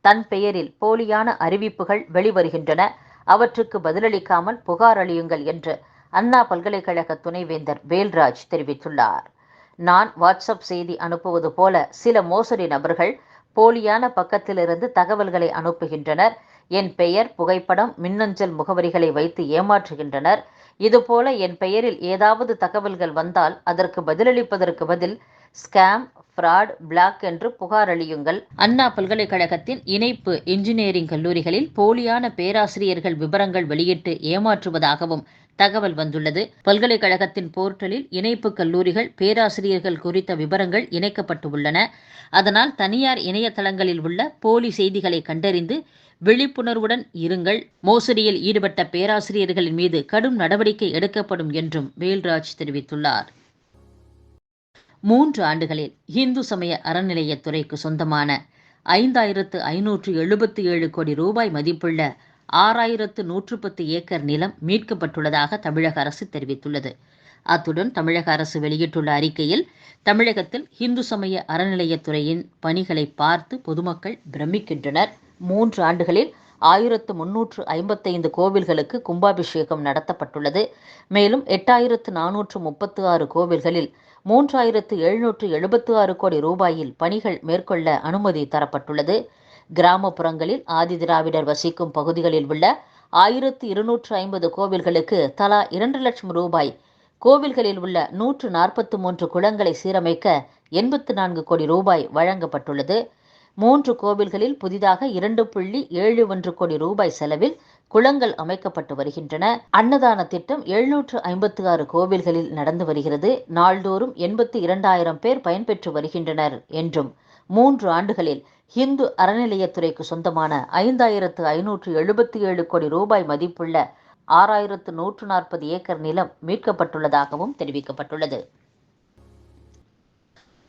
தன் பெயரில் போலியான அறிவிப்புகள் வெளிவருகின்றன, அவற்றுக்கு பதிலளிக்காமல் புகார் அளியுங்கள் என்று அண்ணா பல்கலைக்கழக துணைவேந்தர் வேல்ராஜ் தெரிவித்துள்ளார். நான் வாட்ஸ்அப் செய்தி அனுப்புவது போல சில மோசடி நபர்கள் போலியான பக்கத்திலிருந்து தகவல்களை அனுப்புகின்றனர். என் பெயர், புகைப்படம், மின்னஞ்சல் முகவரிகளை வைத்து ஏமாற்றுகின்றனர். இதுபோல என் பெயரில் ஏதாவது தகவல்கள் வந்தால் அதற்கு பதிலளிப்பதற்கு பதில் ஸ்கேம், ஃப்ராட், பிளாக் என்று புகார் அளியுங்கள். அண்ணா பல்கலைக்கழகத்தின் இணைப்பு இன்ஜினியரிங் கல்லூரிகளில் போலியான பேராசிரியர்கள் விவரங்கள் வெளியிட்டு ஏமாற்றுவதாகவும் தகவல் வந்துள்ளது. பல்கலைக்கழகத்தின் போர்ட்டலில் இணைப்பு கல்லூரிகள், பேராசிரியர்கள் குறித்த விவரங்கள் இணைக்கப்பட்டு உள்ளன. அதனால் தனியார் இணையதளங்களில் உள்ள போலி செய்திகளை கண்டறிந்து விழிப்புணர்வுடன் இருங்கள். மோசடியில் ஈடுபட்ட பேராசிரியர்களின் மீது கடும் நடவடிக்கை எடுக்கப்படும் என்றும் வேல்ராஜ் தெரிவித்துள்ளார். 3 ஆண்டுகளில் இந்து சமய அறநிலையத்துறைக்கு சொந்தமான 5577 கோடி ரூபாய் மதிப்புள்ள 6110 ஏக்கர் நிலம் மீட்கப்பட்டுள்ளதாக தமிழக அரசு தெரிவித்துள்ளது. அத்துடன் தமிழக அரசு வெளியிட்டுள்ள அறிக்கையில், தமிழகத்தில் இந்து சமய அறநிலையத்துறையின் பணிகளை பார்த்து பொதுமக்கள் பிரமிக்கின்றனர். 3 ஆண்டுகளில் 1355 கோவில்களுக்கு கும்பாபிஷேகம் நடத்தப்பட்டுள்ளது. மேலும் 8436 கோவில்களில் 3776 கோடி ரூபாயில் பணிகள் மேற்கொள்ள அனுமதி தரப்பட்டுள்ளது. கிராமப்புறங்களில் ஆதிதிராவிடர் வசிக்கும் பகுதிகளில் உள்ள 1250 கோவில்களுக்கு தலா 2 லட்சம் ரூபாய், கோவில்களில் உள்ள 143 குளங்களை சீரமைக்க 84 கோடி ரூபாய் வழங்கப்பட்டுள்ளது. 3 கோவில்களில் புதிதாக 2.71 கோடி ரூபாய் செலவில் குளங்கள் அமைக்கப்பட்டு வருகின்றன. அன்னதான திட்டம் 756 கோவில்களில் நடந்து வருகிறது. நாள்தோறும் 82,000 பேர் பயன்பெற்று வருகின்றனர் என்றும், 3 ஆண்டுகளில் இந்து அறநிலையத்துறைக்கு சொந்தமான 5577 கோடி ரூபாய் மதிப்புள்ள 6140 ஏக்கர் நிலம் மீட்கப்பட்டுள்ளதாகவும் தெரிவிக்கப்பட்டுள்ளது.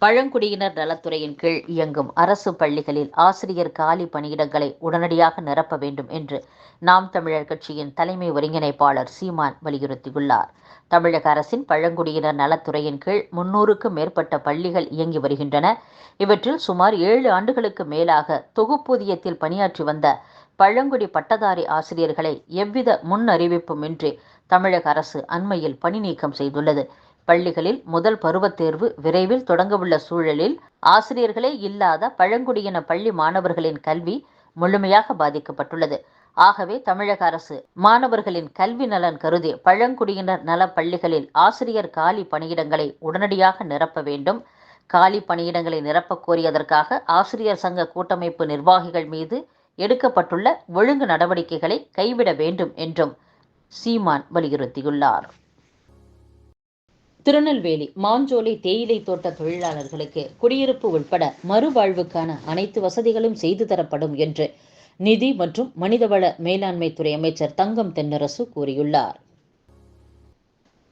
பழங்குடியினர் நலத்துறையின் கீழ் இயங்கும் அரசு பள்ளிகளில் ஆசிரியர் காலி பணியிடங்களை உடனடியாக நிரப்ப வேண்டும் என்று நாம் தமிழர் கட்சியின் தலைமை ஒருங்கிணைப்பாளர் சீமான் வலியுறுத்தியுள்ளார். தமிழக அரசின் பழங்குடியினர் நலத்துறையின் கீழ் 300க்கும் மேற்பட்ட பள்ளிகள் இயங்கி வருகின்றன. இவற்றில் சுமார் 7 ஆண்டுகளுக்கு மேலாக தொகுப்பூதியத்தில் பணியாற்றி வந்த பழங்குடி பட்டதாரி ஆசிரியர்களை எவ்வித முன் அறிவிப்புமின்றி தமிழக அரசு அண்மையில் பணி நீக்கம் செய்துள்ளது. பள்ளிகளில் முதல் பருவத் தேர்வு விரைவில் தொடங்கவுள்ள சூழலில் ஆசிரியர்களே இல்லாத பழங்குடியின பள்ளி மாணவர்களின் கல்வி முழுமையாக பாதிக்கப்பட்டுள்ளது. ஆகவே தமிழக அரசு மாணவர்களின் கல்வி நலன் கருதி பழங்குடியினர் நல பள்ளிகளில் ஆசிரியர் காலி பணியிடங்களை உடனடியாக நிரப்ப வேண்டும். காலி பணியிடங்களை நிரப்பக் கோரியதற்காக ஆசிரியர் சங்க கூட்டமைப்பு நிர்வாகிகள் மீது எடுக்கப்பட்டுள்ள ஒழுங்கு நடவடிக்கைகளை கைவிட வேண்டும் என்றும் சீமான் வலியுறுத்தியுள்ளார். திருநெல்வேலி மாஞ்சோலை தேயிலை தோட்ட தொழிலாளர்களுக்கு குடியிருப்பு உட்பட மறுவாழ்வுக்கான அனைத்து வசதிகளும் செய்து தரப்படும் என்று நிதி மற்றும் மனிதவள மேலாண்மை துறை அமைச்சர் தங்கம் தென்னரசு கூறியுள்ளார்.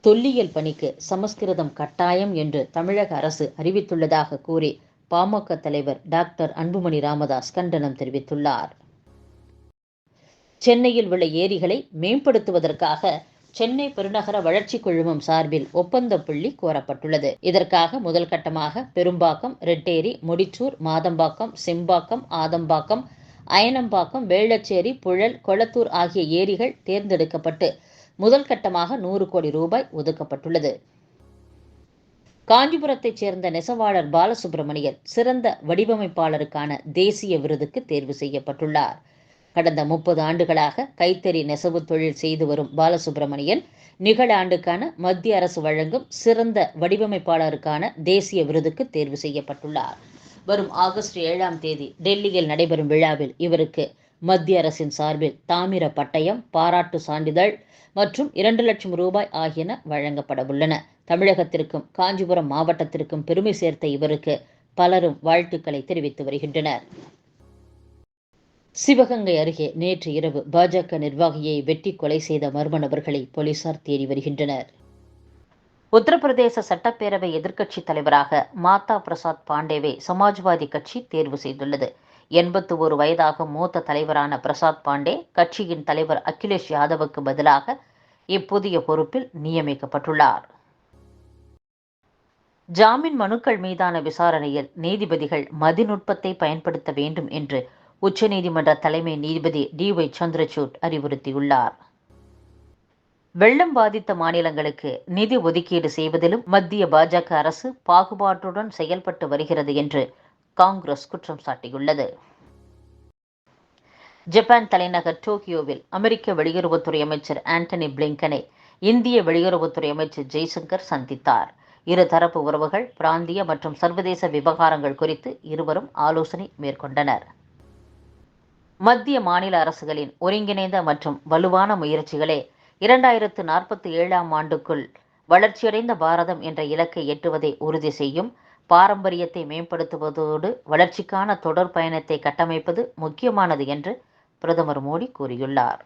தொல்லியல் பணிக்கு சமஸ்கிருதம் கட்டாயம் என்று தமிழக அரசு அறிவித்துள்ளதாக கூறி பாமக தலைவர் டாக்டர் அன்புமணி ராமதாஸ் கண்டனம் தெரிவித்துள்ளார். சென்னையில் உள்ள ஏரிகளை மேம்படுத்துவதற்காக சென்னை பெருநகர வளர்ச்சி குழுமம் சார்பில் ஒப்பந்த புள்ளி கோரப்பட்டுள்ளது. இதற்காக முதல் கட்டமாக பெரும்பாக்கம், ரெட்டேரி, முடிச்சூர், மாதம்பாக்கம், செம்பாக்கம், ஆதம்பாக்கம், அயனம்பாக்கம், வேளச்சேரி, புழல், கொளத்தூர் ஆகிய ஏரிகள் தேர்ந்தெடுக்கப்பட்டு முதல் கட்டமாக 100 கோடி ரூபாய் ஒதுக்கப்பட்டுள்ளது. காஞ்சிபுரத்தைச் சேர்ந்த நெசவாளர் பாலசுப்ரமணியன் சிறந்த வடிவமைப்பாளருக்கான தேசிய விருதுக்கு தேர்வு செய்யப்பட்டுள்ளார். கடந்த 30 ஆண்டுகளாக கைத்தறி நெசவு தொழில் செய்து வரும் பாலசுப்ரமணியன் நிகழாண்டுக்கான மத்திய அரசு வழங்கும் சிறந்த வடிவமைப்பாளருக்கான தேசிய விருதுக்கு தேர்வு செய்யப்பட்டுள்ளார். வரும் ஆகஸ்ட் 7ஆம் தேதி டெல்லியில் நடைபெறும் விழாவில் இவருக்கு மத்திய அரசின் சார்பில் தாமிர பட்டயம், பாராட்டு சான்றிதழ் மற்றும் 2 லட்சம் ரூபாய் ஆகியன வழங்கப்பட உள்ளன. தமிழகத்திற்கும் காஞ்சிபுரம் மாவட்டத்திற்கும் பெருமை சேர்த்த இவருக்கு பலரும் வாழ்த்துக்களை தெரிவித்து வருகின்றனர். சிவகங்கை அருகே நேற்று இரவு பாஜக நிர்வாகியை வெட்டி கொலை செய்த மர்ம நபர்களை போலீசார் தேடி வருகின்றனர். உத்தரப்பிரதேச சட்டப்பேரவை எதிர்க்கட்சித் தலைவராக மாதா பிரசாத் பாண்டேவை சமாஜ்வாதி கட்சி தேர்வு செய்துள்ளது. 81 வயதாகும் மூத்த தலைவரான பிரசாத் பாண்டே கட்சியின் தலைவர் அகிலேஷ் யாதவுக்கு பதிலாக இப்புதிய பொறுப்பில் நியமிக்கப்பட்டுள்ளார். ஜாமீன் மனுக்கள் மீதான விசாரணையில் நீதிபதிகள் மதிநுட்பத்தை பயன்படுத்த வேண்டும் என்று உச்சநீதிமன்ற தலைமை நீதிபதி DY சந்திரசூட் அறிவுறுத்தியுள்ளார். வெள்ளம் பாதித்த மாநிலங்களுக்கு நிதி ஒதுக்கீடு செய்வதிலும் மத்திய பாஜக அரசு பாகுபாட்டுடன் செயல்பட்டு வருகிறது என்று காங்கிரஸ் குற்றம் சாட்டியுள்ளது. ஜப்பான் தலைநகர் டோக்கியோவில் அமெரிக்க வெளியுறவுத்துறை அமைச்சர் ஆண்டனி பிளிங்கனை இந்திய வெளியுறவுத்துறை அமைச்சர் ஜெய்சங்கர் சந்தித்தார். இருதரப்பு உறவுகள், பிராந்திய மற்றும் சர்வதேச விவகாரங்கள் குறித்து இருவரும் ஆலோசனை மேற்கொண்டனர். மத்திய மாநில அரசுகளின் ஒருங்கிணைந்த மற்றும் வலுவான முயற்சிகளே 2047ஆம் ஆண்டுக்குள் வளர்ச்சியடைந்த பாரதம் என்ற இலக்கை எட்டுவதை உறுதி செய்யும். பாரம்பரியத்தை மேம்படுத்துவதோடு வளர்ச்சிக்கான தொடர் பயணத்தை கட்டமைப்பது முக்கியமானது என்று பிரதமர் மோடி கூறியுள்ளார்.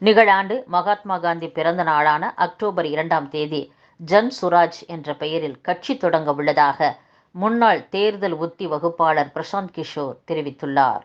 நிகழாண்டு மகாத்மா காந்தி பிறந்த நாளான அக்டோபர் 2ஆம் தேதி ஜன் சுராஜ் என்ற பெயரில் கட்சி தொடங்க உள்ளதாக முன்னாள் தேர்தல் உத்தி வகுப்பாளர் பிரசாந்த் கிஷோர் தெரிவித்துள்ளார்.